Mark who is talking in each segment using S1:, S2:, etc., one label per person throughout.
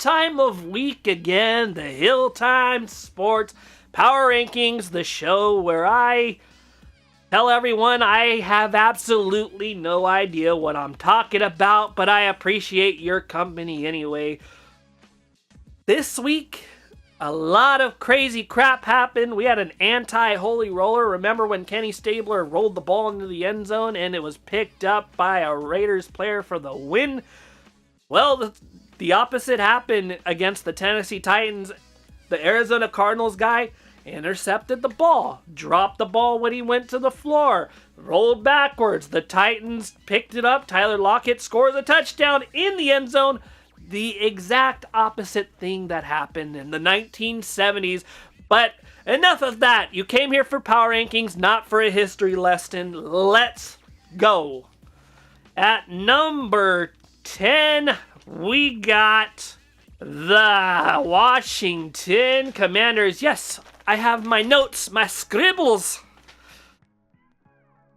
S1: time of week again, the HillTimeSPorts Power Rankings, the show where I tell everyone I have absolutely no idea what I'm talking about, but I appreciate your company anyway. This week, a lot of crazy crap happened. We had an anti-holy roller. Remember when Kenny Stabler rolled the ball into the end zone and it was picked up by a Raiders player for the win? Well, the opposite happened against the Tennessee Titans. The Arizona Cardinals guy intercepted the ball, dropped the ball when he went to the floor, rolled backwards. The Titans picked it up. Tyler Lockett scores a touchdown in the end zone. The exact opposite thing that happened in the 1970s. But enough of that. You came here for Power Rankings, not for a history lesson. Let's go. At number 10, we got the Washington Commanders. Yes, I have my notes, my scribbles.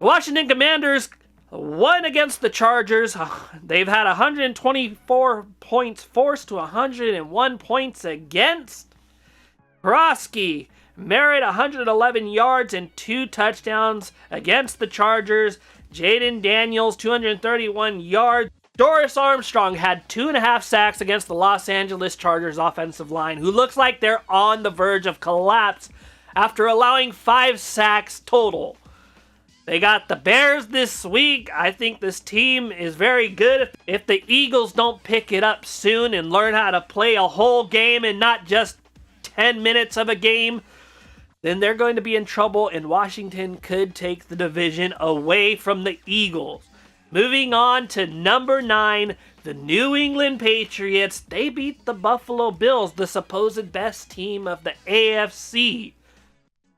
S1: Washington Commanders won against the Chargers. They've had 124 points forced to 101 points against. Krosky married 111 yards and 2 touchdowns against the Chargers. Jaden Daniels, 231 yards. Doris Armstrong had 2.5 sacks against the Los Angeles Chargers offensive line, who looks like they're on the verge of collapse after allowing 5 sacks total. They got the Bears this week. I think this team is very good. If the Eagles don't pick it up soon and learn how to play a whole game and not just 10 minutes of a game, then they're going to be in trouble, and Washington could take the division away from the Eagles. Moving on to number 9, the New England Patriots. They beat the Buffalo Bills, the supposed best team of the AFC.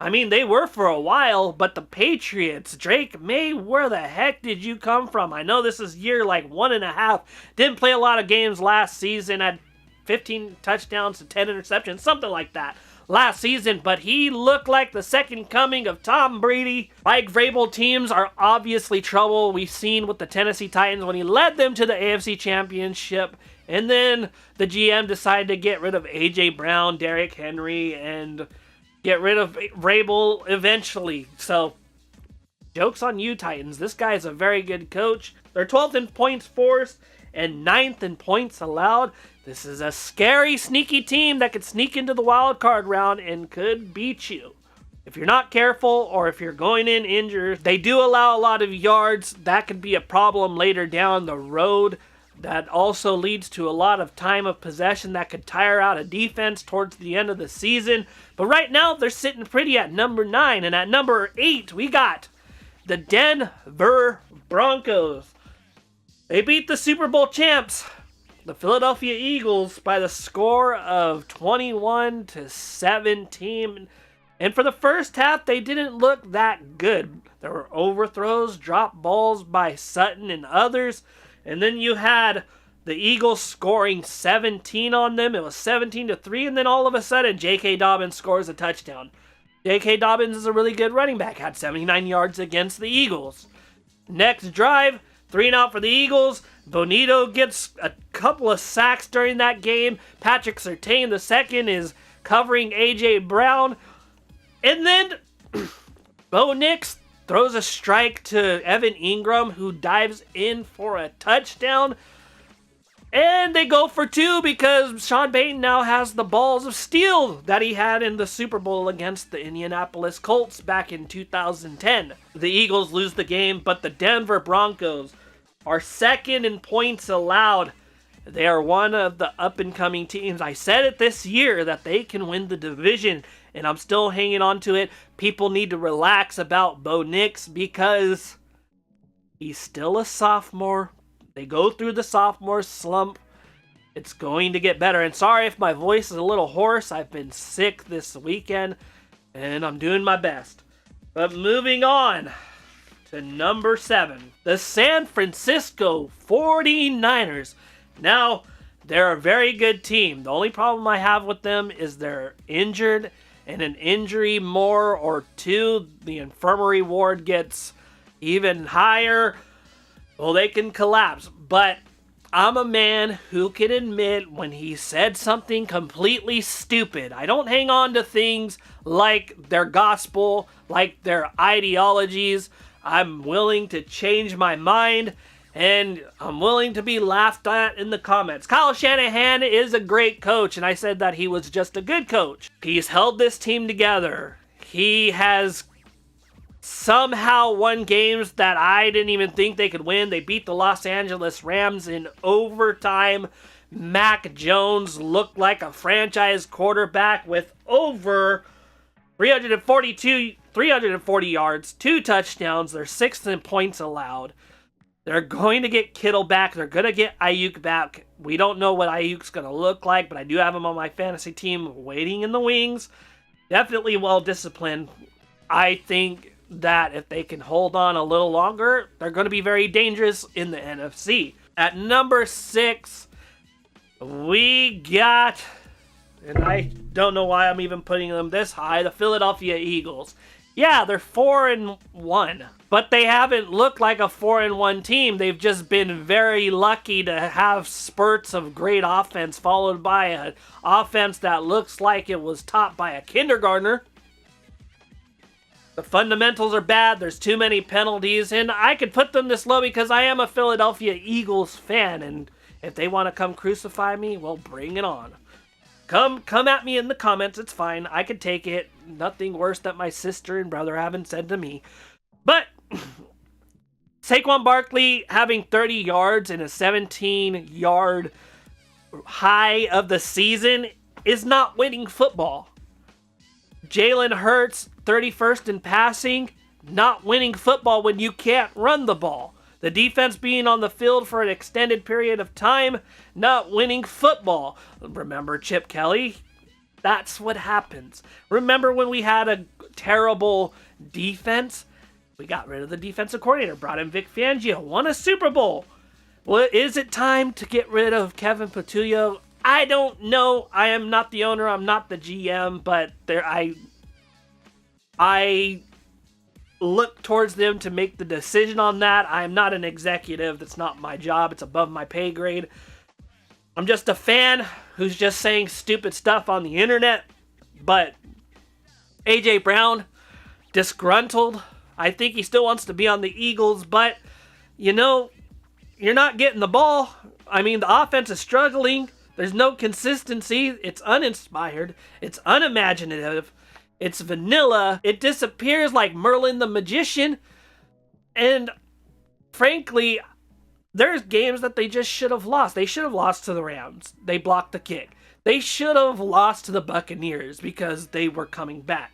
S1: I mean, they were for a while, but the Patriots, Drake May, where the heck did you come from? I know this is year like 1.5. Didn't play a lot of games last season. Had 15 touchdowns to 10 interceptions, something like that last season. But he looked like the second coming of Tom Brady. Mike Vrabel teams are obviously trouble. We've seen with the Tennessee Titans when he led them to the AFC Championship. And then the GM decided to get rid of A.J. Brown, Derrick Henry, and get rid of Vrabel eventually. So, joke's on you, Titans. This guy is a very good coach. They're 12th in points forced and 9th in points allowed. This is a scary, sneaky team that could sneak into the wild card round and could beat you. If you're not careful or if you're going in injured, they do allow a lot of yards. That could be a problem later down the road. That also leads to a lot of time of possession that could tire out a defense towards the end of the season. But right now, they're sitting pretty at number 9. And at number 8, we got the Denver Broncos. They beat the Super Bowl champs, the Philadelphia Eagles, by the score of 21-17. And for the first half, they didn't look that good. There were overthrows, dropped balls by Sutton and others. And then you had the Eagles scoring 17 on them. It was 17-3. And then all of a sudden, J.K. Dobbins scores a touchdown. J.K. Dobbins is a really good running back. Had 79 yards against the Eagles. Next drive, 3-and-out for the Eagles. Bonito gets a couple of sacks during that game. Patrick Surtain II is covering A.J. Brown. And then Bo Nix throws a strike to Evan Ingram, who dives in for a touchdown. And they go for 2 because Sean Payton now has the balls of steel that he had in the Super Bowl against the Indianapolis Colts back in 2010. The Eagles lose the game, but the Denver Broncos are second in points allowed. They are one of the up-and-coming teams. I said it this year that they can win the division, and I'm still hanging on to it. People need to relax about Bo Nix because he's still a sophomore. They go through the sophomore slump. It's going to get better. And sorry if my voice is a little hoarse. I've been sick this weekend, and I'm doing my best. But moving on to number 7, the San Francisco 49ers. Now, they're a very good team. The only problem I have with them is they're injured, and an injury more or two, the infirmary ward gets even higher. Well, they can collapse. But I'm a man who can admit when he said something completely stupid. I don't hang on to things like their gospel, like their ideologies. I'm willing to change my mind, and I'm willing to be laughed at in the comments. Kyle Shanahan is a great coach, and I said that he was just a good coach. He's held this team together. He has somehow won games that I didn't even think they could win. They beat the Los Angeles Rams in overtime. Mac Jones looked like a franchise quarterback with over 340 yards, 2 touchdowns. They're 6th in points allowed. They're going to get Kittle back. They're going to get Ayuk back. We don't know what Ayuk's going to look like, but I do have him on my fantasy team waiting in the wings. Definitely well disciplined. I think that if they can hold on a little longer, they're going to be very dangerous in the NFC. At number 6, we got, and I don't know why I'm even putting them this high, the Philadelphia Eagles. Yeah, they're 4-1, but they haven't looked like a 4-1 team. They've just been very lucky to have spurts of great offense followed by an offense that looks like it was taught by a kindergartner. The fundamentals are bad. There's too many penalties, and I could put them this low because I am a Philadelphia Eagles fan, and if they want to come crucify me, well, bring it on. Come at me in the comments. It's fine. I could take it. Nothing worse that my sister and brother haven't said to me. But Saquon Barkley having 30 yards and a 17-yard high of the season is not winning football. Jalen Hurts, 31st in passing, not winning football when you can't run the ball. The defense being on the field for an extended period of time, not winning football. Remember Chip Kelly? That's what happens. Remember when we had a terrible defense? We got rid of the defensive coordinator, brought in Vic Fangio, won a Super Bowl. Well, is it time to get rid of Kevin Patullo? I don't know. I am not the owner. I'm not the GM, but I look towards them to make the decision on that. I'm not an executive. That's not my job. It's above my pay grade. I'm just a fan who's just saying stupid stuff on the internet. But A.J. Brown, disgruntled. I think he still wants to be on the Eagles, but, you know, you're not getting the ball. I mean, the offense is struggling. There's no consistency. It's uninspired. It's unimaginative. It's vanilla. It disappears like Merlin the Magician. And frankly, there's games that they just should have lost. They should have lost to the Rams. They blocked the kick. They should have lost to the Buccaneers because they were coming back.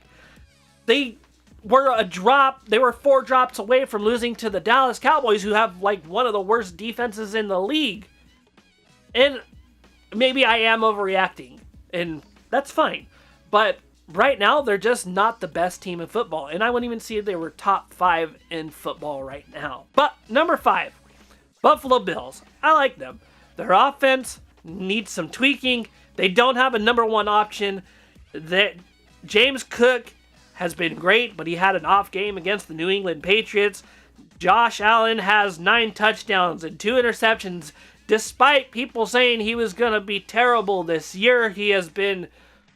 S1: They were 4 drops away from losing to the Dallas Cowboys, who have like one of the worst defenses in the league. And maybe I am overreacting, and that's fine. But right now, they're just not the best team in football. And I wouldn't even see if they were top 5 in football right now. But number 5, Buffalo Bills. I like them. Their offense needs some tweaking. They don't have a number 1 option. That James Cook has been great, but he had an off game against the New England Patriots. Josh Allen has 9 touchdowns and 2 interceptions. Despite people saying he was going to be terrible this year, he has been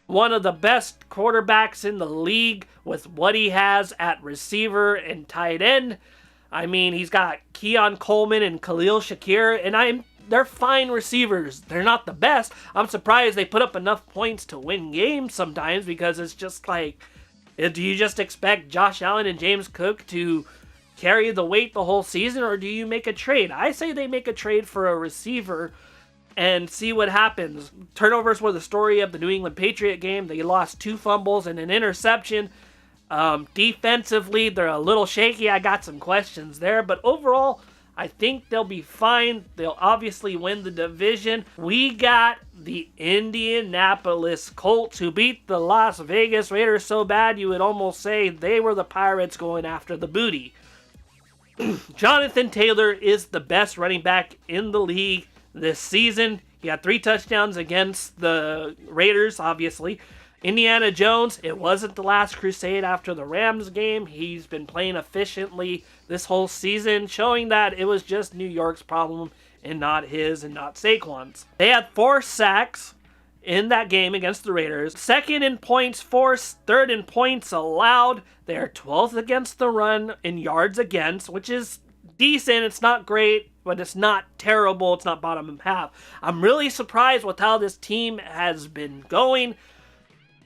S1: one of the best quarterbacks in the league with what he has at receiver and tight end. I mean, he's got Keon Coleman and Khalil Shakir, and they're fine receivers. They're not the best. I'm surprised they put up enough points to win games sometimes, because it's just like, do you just expect Josh Allen and James Cook to carry the weight the whole season, or do you make a trade? I say they make a trade for a receiver and see what happens. Turnovers were the story of the New England Patriot game. They lost 2 fumbles and an interception. Defensively, they're a little shaky. I got some questions there, but overall, I think they'll be fine. They'll obviously win the division. We got the Indianapolis Colts, who beat the Las Vegas Raiders so bad you would almost say they were the Pirates going after the booty. Jonathan Taylor is the best running back in the league this season. He had 3 touchdowns against the Raiders, obviously. Indiana Jones, it wasn't the last crusade after the Rams game. He's been playing efficiently this whole season, showing that it was just New York's problem and not his and not Saquon's. They had 4 sacks in that game against the Raiders. Second in points forced, third in points allowed. They are 12th against the run in yards against, which is decent. It's not great, but it's not terrible. It's not bottom half. I'm really surprised with how this team has been going.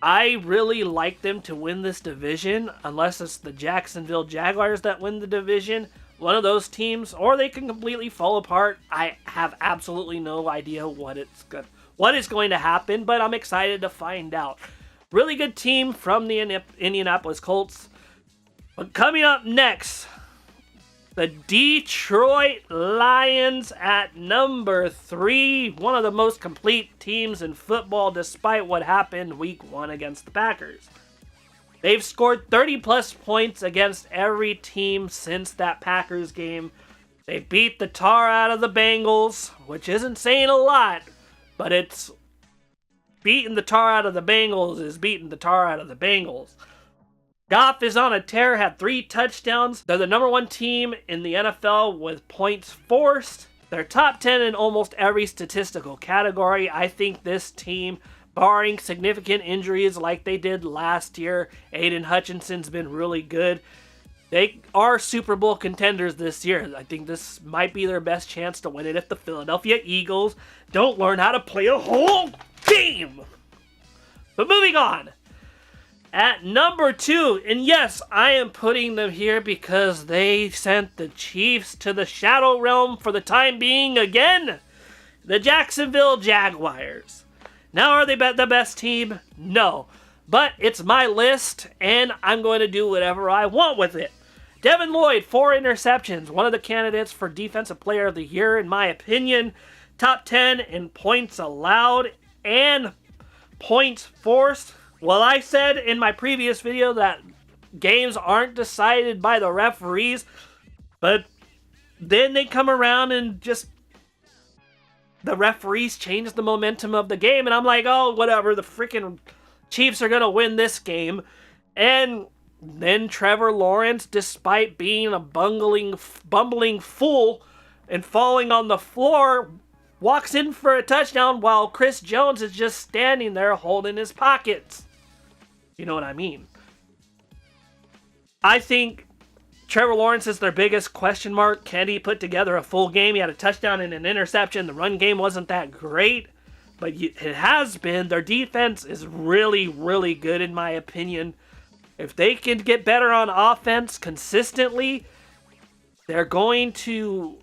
S1: I really like them to win this division, unless it's the Jacksonville Jaguars that win the division. One of those teams, or they can completely fall apart. I have absolutely no idea what is going to happen, but I'm excited to find out. Really good team from the Indianapolis Colts. But coming up next, the Detroit Lions at number 3. One of the most complete teams in football despite what happened week 1 against the Packers. They've scored 30-plus points against every team since that Packers game. They beat the tar out of the Bengals, which isn't saying a lot, but it's beating the tar out of the Bengals is beating the tar out of the Bengals. Goff is on a tear, had 3 touchdowns. They're the number 1 team in the NFL with points forced. They're top 10 in almost every statistical category. I think this team, barring significant injuries like they did last year, Aiden Hutchinson's been really good. They are Super Bowl contenders this year. I think this might be their best chance to win it if the Philadelphia Eagles don't learn how to play a whole game. But moving on. At number 2, and yes, I am putting them here because they sent the Chiefs to the Shadow Realm for the time being again. The Jacksonville Jaguars. Now, are they the best team? No. But it's my list, and I'm going to do whatever I want with it. Devin Lloyd, 4 interceptions. One of the candidates for Defensive Player of the Year, in my opinion. Top 10 in points allowed and points forced. Well, I said in my previous video that games aren't decided by the referees, but then they come around and just the referees change the momentum of the game, and I'm like, oh, whatever, the freaking Chiefs are going to win this game. And then Trevor Lawrence, despite being a bumbling fool and falling on the floor, walks in for a touchdown while Chris Jones is just standing there holding his pockets. You know what I mean? I think Trevor Lawrence is their biggest question mark. Can he put together a full game? He had a touchdown and an interception. The run game wasn't that great, but it has been. Their defense is really, really good in my opinion. If they can get better on offense consistently, they're going to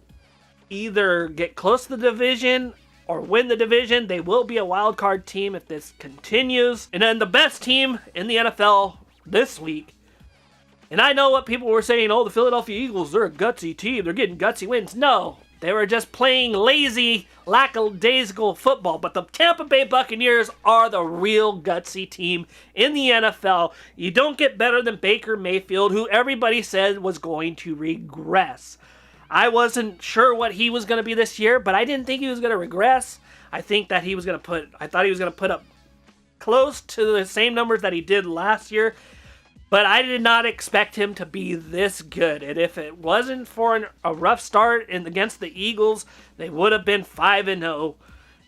S1: either get close to the division or win the division. They will be a wild card team if this continues. And then the best team in the NFL this week. And I know what people were saying, oh, the Philadelphia Eagles, they're a gutsy team. They're getting gutsy wins. No, they were just playing lazy, lackadaisical football. But the Tampa Bay Buccaneers are the real gutsy team in the NFL. You don't get better than Baker Mayfield, who everybody said was going to regress. I wasn't sure what he was going to be this year, but I didn't think he was going to regress. I thought he was going to put up close to the same numbers that he did last year, but I did not expect him to be this good. And if it wasn't for a rough start against the Eagles, they would have been 5-0.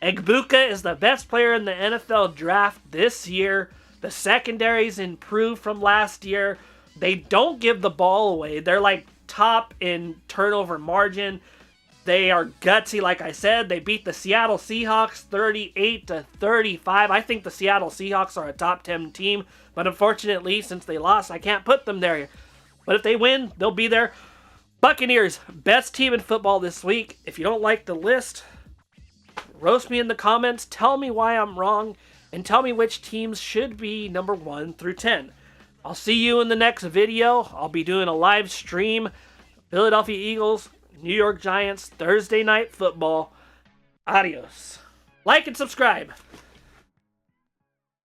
S1: Egbuka is the best player in the NFL draft this year. The secondary's improved from last year. They don't give the ball away. They're like top in turnover margin. They are gutsy, like I said. They beat the Seattle Seahawks 38-35. I think the Seattle Seahawks are a top 10 team, but unfortunately, since they lost, I can't put them there. But if they win, they'll be there. Buccaneers, best team in football this week. If you don't like the list, roast me in the comments. Tell me why I'm wrong, and tell me which teams should be number 1 through 10. I'll see you in the next video. I'll be doing a live stream. Philadelphia Eagles, New York Giants, Thursday Night Football. Adios. Like and subscribe.